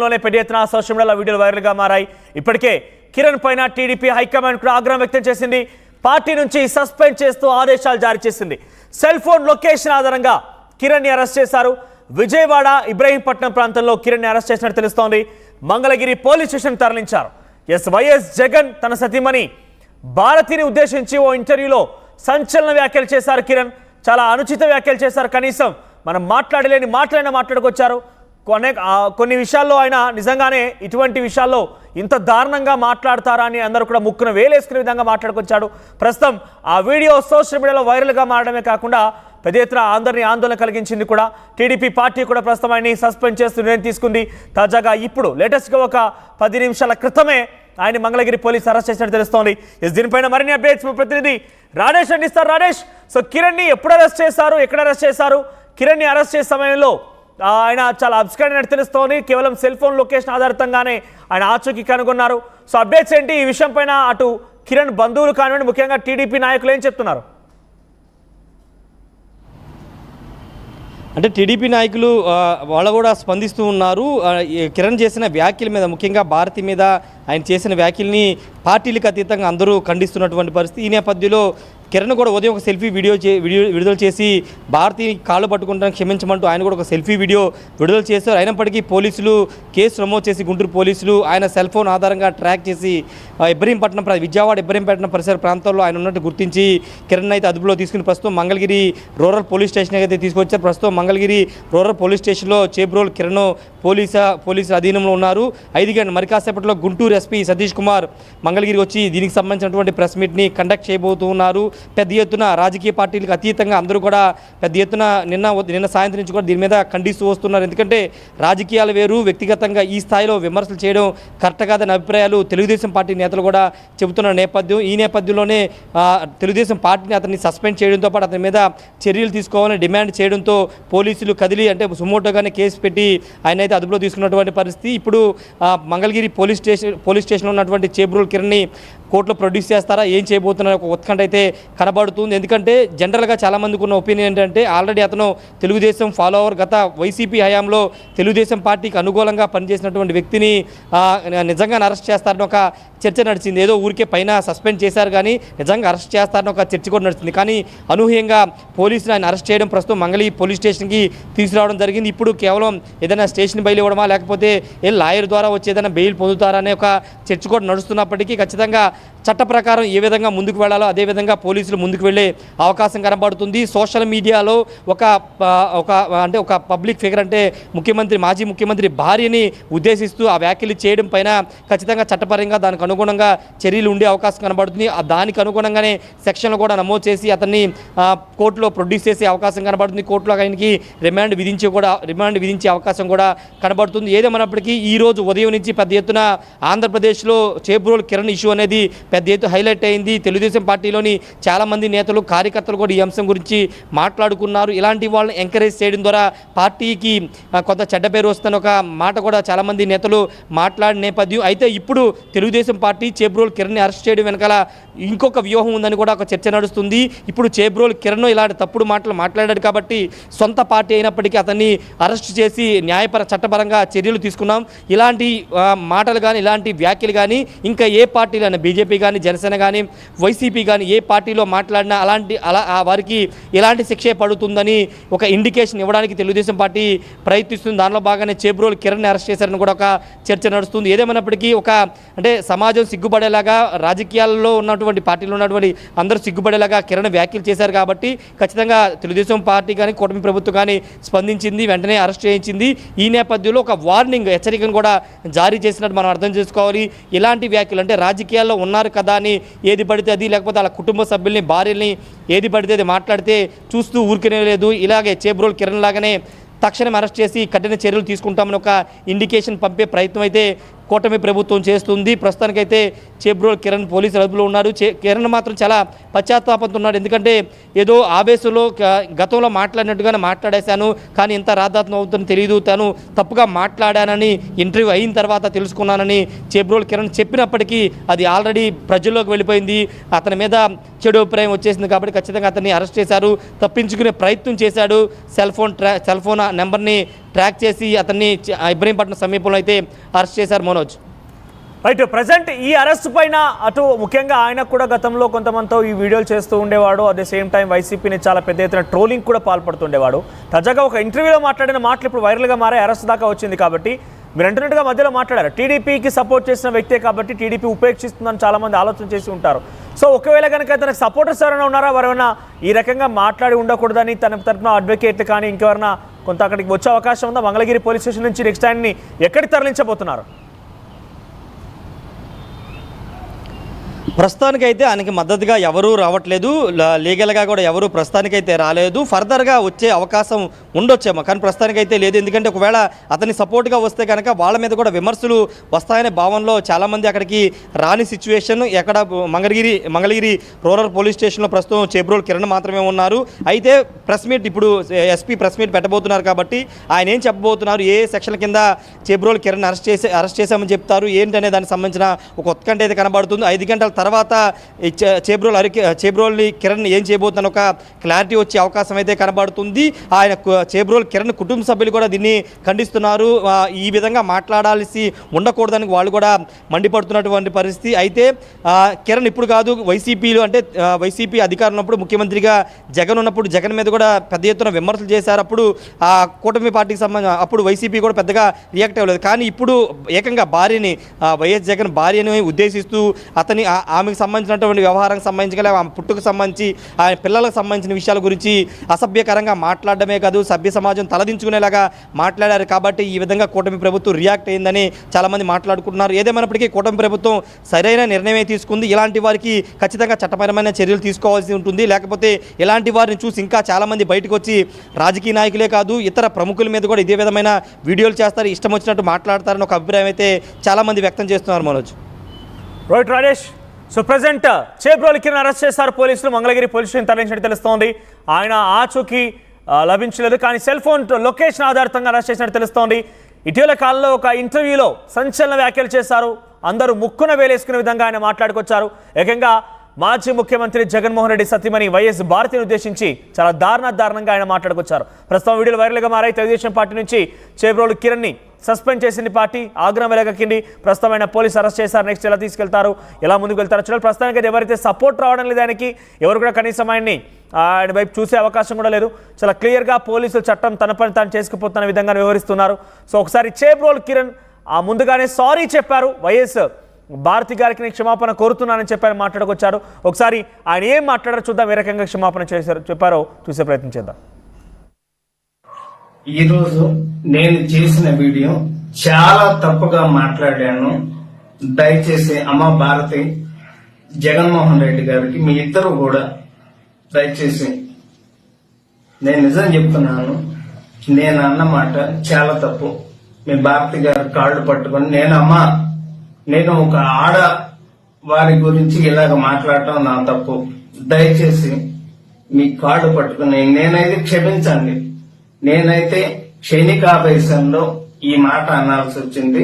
లోనే పెద్ద ఎత్తున సోషల్ మీడియాలో వీడియోలు వైరల్గా మారాయి. ఇప్పటికే కిరణ్ పైన టీడీపీ హైకమాండ్ కూడా ఆగ్రహం వ్యక్తం చేసింది. పార్టీ నుంచి సస్పెండ్ చేస్తూ ఆదేశాలు జారీ చేసింది. సెల్ ఫోన్ లొకేషన్ ఆధారంగా కిరణ్ని అరెస్ట్ చేశారు. విజయవాడ ఇబ్రహీంపట్నం ప్రాంతంలో కిరణ్ని అరెస్ట్ చేసినట్టు తెలుస్తోంది. మంగళగిరి పోలీస్ స్టేషన్ తరలించారు. వైఎస్ జగన్ తన సతీమణి భారతిని ఉద్దేశించి ఓ ఇంటర్వ్యూలో సంచలన వ్యాఖ్యలు చేశారు. కిరణ్ చాలా అనుచిత వ్యాఖ్యలు చేశారు. కనీసం మనం మాట్లాడుకొచ్చారు. కొన్ని విషయాల్లో ఆయన నిజంగానే ఇటువంటి విషయాల్లో ఇంత దారుణంగా మాట్లాడతారా అని అందరూ కూడా ముక్కున వేలేసుకునే విధంగా మాట్లాడుకొచ్చాడు. ప్రస్తుతం ఆ వీడియో సోషల్ మీడియాలో వైరల్గా మారడమే కాకుండా పెద్ద ఎత్తున అందరినీ ఆందోళన కలిగించింది కూడా. టీడీపీ పార్టీ కూడా ప్రస్తుతం ఆయన్ని సస్పెండ్ చేస్తూ నిర్ణయం తీసుకుంది. తాజాగా ఇప్పుడు లేటెస్ట్గా ఒక 10 నిమిషాల క్రితమే ఆయన మంగళగిరి పోలీసు అరెస్ట్ చేసినట్టు తెలుస్తోంది. దీనిపైన మరిన్ని అప్డేట్స్ మా ప్రతినిధి రాజేష్ అందిస్తారు. రాజేష్, సో కిరణ్ని ఎప్పుడు అరెస్ట్ చేశారు, ఎక్కడ అరెస్ట్ చేశారు? కిరణ్ని అరెస్ట్ చేసే సమయంలో ఆయన చాలా అబ్స్కైడ్ అయినట్టు తెలుస్తోంది. కేవలం సెల్ ఫోన్ లొకేషన్ ఆధారితంగానే ఆయన ఆచూకీ కనుగొన్నారు. సో అప్డేట్స్ ఏంటి ఈ విషయం పైన? అటు కిరణ్ బంధువులు కానివ్వండి, ముఖ్యంగా టీడీపీ నాయకులు ఏం చెప్తున్నారు? అంటే టీడీపీ నాయకులు వాళ్ళు కూడా స్పందిస్తూ ఉన్నారు. కిరణ్ చేసిన వ్యాఖ్యల మీద, ముఖ్యంగా భారతి మీద ఆయన చేసిన వ్యాఖ్యల్ని పార్టీలకు అతీతంగా అందరూ ఖండిస్తున్నటువంటి పరిస్థితి. ఈ నేపథ్యంలో కిరణ్ కూడా ఉదయం ఒక సెల్ఫీ వీడియో విడుదల చేసి భారతిని కాళ్ళు పట్టుకుంటాను క్షమించమంటూ ఆయన కూడా ఒక సెల్ఫీ వీడియో విడుదల చేశారు. అయినప్పటికీ పోలీసులు కేసు నమోదు చేసి గుంటూరు పోలీసులు ఆయన సెల్ ఫోన్ ఆధారంగా ట్రాక్ చేసి విజయవాడ ఇబ్రహీంపట్నం పరిసర ప్రాంతాల్లో ఆయన ఉన్నట్టు గుర్తించి కిరణ్ అయితే అదుపులో తీసుకుని ప్రస్తుతం మంగళగిరి రూరల్ పోలీస్ స్టేషన్ అయితే తీసుకొచ్చారు. ప్రస్తుతం మంగళగిరి రూరల్ పోలీస్ స్టేషన్లో చేబ్రోల్ కిరణ్ పోలీసుల అధీనంలో ఉన్నారు. 5 గంటల మరి కాసేపట్లో గుంటూరు ఎస్పీ సతీష్ కుమార్ మంగళగిరికి వచ్చి దీనికి సంబంధించినటువంటి ప్రెస్ మీట్ని కండక్ట్ చేయబోతూ ఉన్నారు. పెద్ద ఎత్తున రాజకీయ పార్టీలకు అతీతంగా అందరూ కూడా పెద్ద ఎత్తున నిన్న సాయంత్రం నుంచి కూడా దీని మీద ఖండిస్తూ వస్తున్నారు. ఎందుకంటే రాజకీయాలు వేరు, వ్యక్తిగతంగా ఈ స్థాయిలో విమర్శలు చేయడం కరెక్ట్ కాదని అభిప్రాయాలు తెలుగుదేశం పార్టీ నేతలు కూడా చెబుతున్న నేపథ్యం. ఈ నేపథ్యంలోనే తెలుగుదేశం పార్టీని అతన్ని సస్పెండ్ చేయడంతో పాటు అతని మీద చర్యలు తీసుకోవాలని డిమాండ్ చేయడంతో పోలీసులు కదిలి అంటే సుమోటోగానే కేసు పెట్టి ఆయన అయితే అదుపులో తీసుకున్నటువంటి పరిస్థితి. ఇప్పుడు మంగళగిరి పోలీస్ స్టేషన్లో ఉన్నటువంటి చేబ్రోల్ కిరణ్ని కోర్టులో ప్రొడ్యూస్ చేస్తారా, ఏం చేయబోతున్నారు ఒక ఉత్కంఠ అయితే కనబడుతుంది. ఎందుకంటే జనరల్గా చాలామందికి ఉన్న ఒపీనియన్ ఏంటంటే ఆల్రెడీ అతను తెలుగుదేశం ఫాలోవర్, గత వైసీపీ హయాంలో తెలుగుదేశం పార్టీకి అనుకూలంగా పనిచేసినటువంటి వ్యక్తిని నిజంగా అరెస్ట్ చేస్తారని ఒక చర్చ నడిచింది. ఏదో ఊరికే పైన సస్పెండ్ చేశారు కానీ నిజంగా అరెస్ట్ చేస్తారని ఒక చర్చ కూడా నడుస్తుంది. కానీ అనూహ్యంగా పోలీసులు ఆయన అరెస్ట్ చేయడం, ప్రస్తుతం మంగళగిరి పోలీస్ స్టేషన్కి తీసుకురావడం జరిగింది. ఇప్పుడు కేవలం ఏదైనా స్టేషన్ బెయిల్ ఇవ్వడమా లేకపోతే లాయర్ ద్వారా వచ్చి ఏదైనా బెయిల్ పొందుతారా అనే ఒక చర్చ కూడా నడుస్తున్నప్పటికీ ఖచ్చితంగా చట్ట ప్రకారం ఏ విధంగా ముందుకు వెళ్ళాలో అదేవిధంగా పోలీసులు ముందుకు వెళ్ళే అవకాశం కనబడుతుంది. సోషల్ మీడియాలో ఒక పబ్లిక్ ఫిగర్ అంటే మాజీ ముఖ్యమంత్రి భార్యని ఉద్దేశిస్తూ ఆ వ్యాఖ్యలు చేయడం పైన ఖచ్చితంగా చట్టపరంగా దానికి అనుగుణంగా చర్యలు ఉండే అవకాశం కనబడుతుంది. దానికి అనుగుణంగానే సెక్షన్లు కూడా నమోదు చేసి అతన్ని కోర్టులో ప్రొడ్యూస్ చేసే అవకాశం కనబడుతుంది. కోర్టులో ఆయనకి రిమాండ్ విధించే అవకాశం కూడా కనబడుతుంది. ఏదేమైనప్పటికీ ఈరోజు ఉదయం నుంచి పెద్ద ఎత్తున ఆంధ్రప్రదేశ్లో చేబ్రోల్ కిరణ్ ఇష్యూ అనేది పెద్ద ఎత్తున హైలైట్ అయింది. తెలుగుదేశం పార్టీలోని చాలామంది నేతలు, కార్యకర్తలు కూడా ఈ అంశం గురించి మాట్లాడుకున్నారు. ఇలాంటి వాళ్ళని ఎంకరేజ్ చేయడం ద్వారా పార్టీకి కొంత చెడ్డ పేరు వస్తున్న ఒక మాట కూడా చాలామంది నేతలు మాట్లాడిన నేపథ్యం. అయితే ఇప్పుడు తెలుగుదేశం పార్టీ చేబ్రోల్ కిరణ్ని అరెస్ట్ చేయడం వెనకాల ఇంకొక వ్యూహం ఉందని కూడా ఒక చర్చ నడుస్తుంది. ఇప్పుడు చేబ్రోల్ కిరణ్ ఇలాంటి తప్పుడు మాటలు మాట్లాడాడు కాబట్టి సొంత పార్టీ అయినప్పటికీ అతన్ని అరెస్ట్ చేసి చట్టపరంగా చర్యలు తీసుకున్నాం. ఇలాంటి మాటలు కానీ ఇలాంటి వ్యాఖ్యలు కానీ ఇంకా ఏ పార్టీలైనా బీజేపీ కానీ జనసేన కానీ వైసీపీ కానీ ఏ పార్టీలో మాట్లాడినా వారికి ఎలాంటి శిక్షే పడుతుందని ఒక ఇండికేషన్ ఇవ్వడానికి తెలుగుదేశం పార్టీ ప్రయత్నిస్తుంది. దానిలో భాగంగానే చేబ్రోల్ కిరణ్ అరెస్ట్ చేశారని కూడా ఒక చర్చ నడుస్తుంది. ఏదేమైనప్పటికీ అంటే సమాజం సిగ్గుపడేలాగా, రాజకీయాల్లో ఉన్నటువంటి పార్టీలో ఉన్నటువంటి అందరూ సిగ్గుపడేలాగా కిరణ్ వ్యాఖ్యలు చేశారు కాబట్టి ఖచ్చితంగా తెలుగుదేశం పార్టీ కానీ కూటమి ప్రభుత్వం కానీ స్పందించింది, వెంటనే అరెస్ట్ చేయించింది. ఈ నేపథ్యంలో ఒక వార్నింగ్, హెచ్చరికను కూడా జారీ చేసినట్టు మనం అర్థం చేసుకోవాలి. ఇలాంటి వ్యాఖ్యలు అంటే రాజకీయాల్లో ఉన్నారు కదా అని ఏది పడితే అది, లేకపోతే వాళ్ళ కుటుంబ సభ్యుల్ని, భార్యల్ని ఏది పడితే అది మాట్లాడితే చూస్తూ ఊరికనే లేదు. ఇలాగే చేబ్రోల్ కిరణ్ లాగానే తక్షణం అరెస్ట్ చేసి కఠిన చర్యలు తీసుకుంటామని ఒక ఇండికేషన్ పంపే ప్రయత్నం అయితే కూటమి ప్రభుత్వం చేస్తుంది. ప్రస్తుతానికైతే చేబ్రోల్ కిరణ్ పోలీసులు అదుపులో ఉన్నారు. కిరణ్ మాత్రం చాలా పశ్చాత్తాపంతో ఉన్నాడు. ఎందుకంటే ఏదో ఆవేశంలో గతంలో మాట్లాడినట్టుగానే మాట్లాడేశాను, కానీ ఇంత రాద్ధాంతం అవుతుందని తెలియదు, తాను తప్పుగా మాట్లాడానని ఇంటర్వ్యూ అయిన తర్వాత తెలుసుకున్నానని చేబ్రోల్ కిరణ్ చెప్పినప్పటికీ అది ఆల్రెడీ ప్రజల్లోకి వెళ్ళిపోయింది. అతని మీద చెడు అభిప్రాయం వచ్చేసింది కాబట్టి ఖచ్చితంగా అతన్ని అరెస్ట్ చేశారు. తప్పించుకునే ప్రయత్నం చేశాడు. సెల్ ఫోన్ నెంబర్ని ట్రాక్ చేసి అతన్ని ఇబ్రహీంపట్నం సమీపంలో అయితే అరెస్ట్ చేశారు మనోజ్. రైట్, ప్రజెంట్ ఈ అరెస్ట్ పైన అటు ముఖ్యంగా ఆయన కూడా గతంలో కొంతమందితో ఈ వీడియోలు చేస్తూ ఉండేవాడు. అట్ ద సేమ్ టైం వైసీపీని చాలా పెద్ద ఎత్తున ట్రోలింగ్ కూడా పాల్పడుతుండేవాడు. తాజాగా ఒక ఇంటర్వ్యూలో మాట్లాడిన మాటలు ఇప్పుడు వైరల్గా మారే అరెస్ట్ దాకా వచ్చింది. కాబట్టి మీరు అంటున్నట్టుగా మధ్యలో మాట్లాడారు, టీడీపీకి సపోర్ట్ చేసిన వ్యక్తే కాబట్టి టీడీపీ ఉపేక్షిస్తుందని చాలామంది ఆలోచన చేసి ఉంటారు. సో ఒకవేళ కనుక తనకు సపోర్టర్స్ ఎవరైనా ఉన్నారా, ఎవరైనా ఈ రకంగా మాట్లాడి ఉండకూడదని తన తరఫున అడ్వకేట్లు కానీ ఇంకెవరైనా కొంత అక్కడికి వచ్చే అవకాశం ఉందా? మంగళగిరి పోలీస్ స్టేషన్ నుంచి నెక్స్ట్ ఆయన్ని ఎక్కడికి తరలించబోతున్నారు? ప్రస్తుతానికైతే ఆయనకి మద్దతుగా ఎవరూ రావట్లేదు, లీగల్గా కూడా ఎవరు ప్రస్తుతానికైతే రాలేదు. ఫర్దర్గా వచ్చే అవకాశం ఉండొచ్చేమో, కానీ ప్రస్తుతానికైతే లేదు. ఎందుకంటే ఒకవేళ అతని సపోర్ట్గా వస్తే కనుక వాళ్ళ మీద కూడా విమర్శలు వస్తాయనే భావనలో చాలామంది అక్కడికి రాని సిచ్యువేషన్. ఎక్కడ మంగళగిరి రూరల్ పోలీస్ స్టేషన్లో ప్రస్తుతం చేబ్రోలు కిరణ్ మాత్రమే ఉన్నారు. అయితే ప్రెస్ మీట్ ఇప్పుడు ఎస్పీ ప్రెస్ మీట్ పెట్టబోతున్నారు కాబట్టి ఆయన ఏం చెప్పబోతున్నారు, ఏ సెక్షన్ల కింద చేబ్రోలు కిరణ్ అరెస్ట్ చేశామని చెప్తారు ఏంటనే దానికి సంబంధించిన ఒక ఉత్కంఠ అయితే కనబడుతుంది. 5 గంటల తర్వాత చేబ్రోల్ కిరణ్ ఏం చేయబోతున్న ఒక క్లారిటీ వచ్చే అవకాశం అయితే కనబడుతుంది. ఆయన చేబ్రోల్ కిరణ్ కుటుంబ సభ్యులు కూడా దీన్ని ఖండిస్తున్నారు. ఈ విధంగా మాట్లాడాల్సి ఉండకూడదని వాళ్ళు కూడా మండిపడుతున్నటువంటి పరిస్థితి. అయితే కిరణ్ ఇప్పుడు కాదు, వైసీపీలో అంటే వైసీపీ అధికారం ఉన్నప్పుడు ముఖ్యమంత్రిగా జగన్ ఉన్నప్పుడు జగన్ మీద కూడా పెద్ద ఎత్తున విమర్శలు చేశారు. అప్పుడు ఆ కూటమి పార్టీకి సంబంధించి అప్పుడు వైసీపీ కూడా పెద్దగా రియాక్ట్ అవ్వలేదు. కానీ ఇప్పుడు ఏకంగా భార్యని వైఎస్ జగన్ భార్యని ఉద్దేశిస్తూ అతని ఆమెకు సంబంధించినటువంటి వ్యవహారానికి సంబంధించి ఆమె పుట్టుకు సంబంధించి ఆయన పిల్లలకు సంబంధించిన విషయాల గురించి అసభ్యకరంగా మాట్లాడడమే కాదు, సభ్య సమాజం తలదించుకునేలాగా మాట్లాడారు. కాబట్టి ఈ విధంగా కూటమి ప్రభుత్వం రియాక్ట్ అయిందని చాలామంది మాట్లాడుకుంటున్నారు. ఏదేమైనప్పటికీ కూటమి ప్రభుత్వం సరైన నిర్ణయమే తీసుకుంది. ఇలాంటి వారికి ఖచ్చితంగా చట్టపరమైన చర్యలు తీసుకోవాల్సి ఉంటుంది. లేకపోతే ఇలాంటి వారిని చూసి ఇంకా చాలామంది బయటకు వచ్చి రాజకీయ నాయకులే కాదు ఇతర ప్రముఖుల మీద కూడా ఇదే విధమైన వీడియోలు చేస్తారు, ఇష్టం వచ్చినట్టు మాట్లాడతారని ఒక అభిప్రాయం అయితే చాలామంది వ్యక్తం చేస్తున్నారు Manoj. Right Rajesh, so present Chebrol Kiran arrest చేశారు పోలీసులు. మంగళగిరి పోలీస్ స్టేషన్ తరలించినట్టు తెలుస్తోంది. ఆయన ఆచూకీ లభించలేదు, కానీ సెల్ ఫోన్ లొకేషన్ ఆధారితంగా అరెస్ట్ చేసినట్టు తెలుస్తోంది. ఇటీవల కాలంలో ఒక ఇంటర్వ్యూలో సంచలన వ్యాఖ్యలు చేశారు. అందరూ ముక్కున వేలేసుకునే విధంగా ఆయన మాట్లాడుకొచ్చారు. ఏకంగా మాజీ ముఖ్యమంత్రి జగన్మోహన్ రెడ్డి సతీమణి వైఎస్ భారతిని ఉద్దేశించి చాలా దారుణంగా ఆయన మాట్లాడుకొచ్చారు. ప్రస్తుతం వీడియోలు వైరల్గా మారాయి. తెలుగుదేశం పార్టీ నుంచి చేబ్రోల్ కిరణ్ని సస్పెండ్ చేసింది పార్టీ, ఆగ్రహం వెలగక్కింది. ప్రస్తుతం ఆయన పోలీసు అరెస్ట్ చేశారు. నెక్స్ట్ ఎలా తీసుకెళ్తారు, ఎలా ముందుకు వెళ్తారో చూడాలి. ప్రస్తుతానికి ఎవరైతే సపోర్ట్ రావడం లేదు ఆయనకి, ఎవరు కూడా కనీసం ఆయన వైపు చూసే అవకాశం కూడా లేదు. చాలా క్లియర్గా పోలీసులు చట్టం తన పని తాను చేసుకుపోతున్న విధంగా వ్యవహరిస్తున్నారు. సో ఒకసారి చేబ్రోల్ కిరణ్ ముందుగానే సారీ చెప్పారు, వైఎస్ భారతి గారికి నేను క్షమాపణ కోరుతున్నానని చెప్పారు, మాట్లాడుకొచ్చారు. ఒకసారి ఆయన ఏం మాట్లాడారో చూద్దాం, ఏ రకంగా క్షమాపణ చెప్పారో చూసే ప్రయత్నం చేద్దాం. ఈరోజు నేను చేసిన వీడియో చాలా తప్పుగా మాట్లాడాను. దయచేసి అమ్మ భారతి, జగన్మోహన్ రెడ్డి గారికి మీ ఇద్దరు కూడా దయచేసి, నేను నిజం చెప్తున్నాను, నేను అన్నమాట చాలా తప్పు. మీ భారతి గారి కాళ్ళు పట్టుకొని నేను ఒక ఆడ వారి గురించి ఇలాగ మాట్లాడటం నా తప్పు. దయచేసి మీ కాళ్ళు పట్టుకుని నేనైతే క్షమించండి. నేనైతే క్షణికావేశంలో ఈ మాట అనాల్సి వచ్చింది.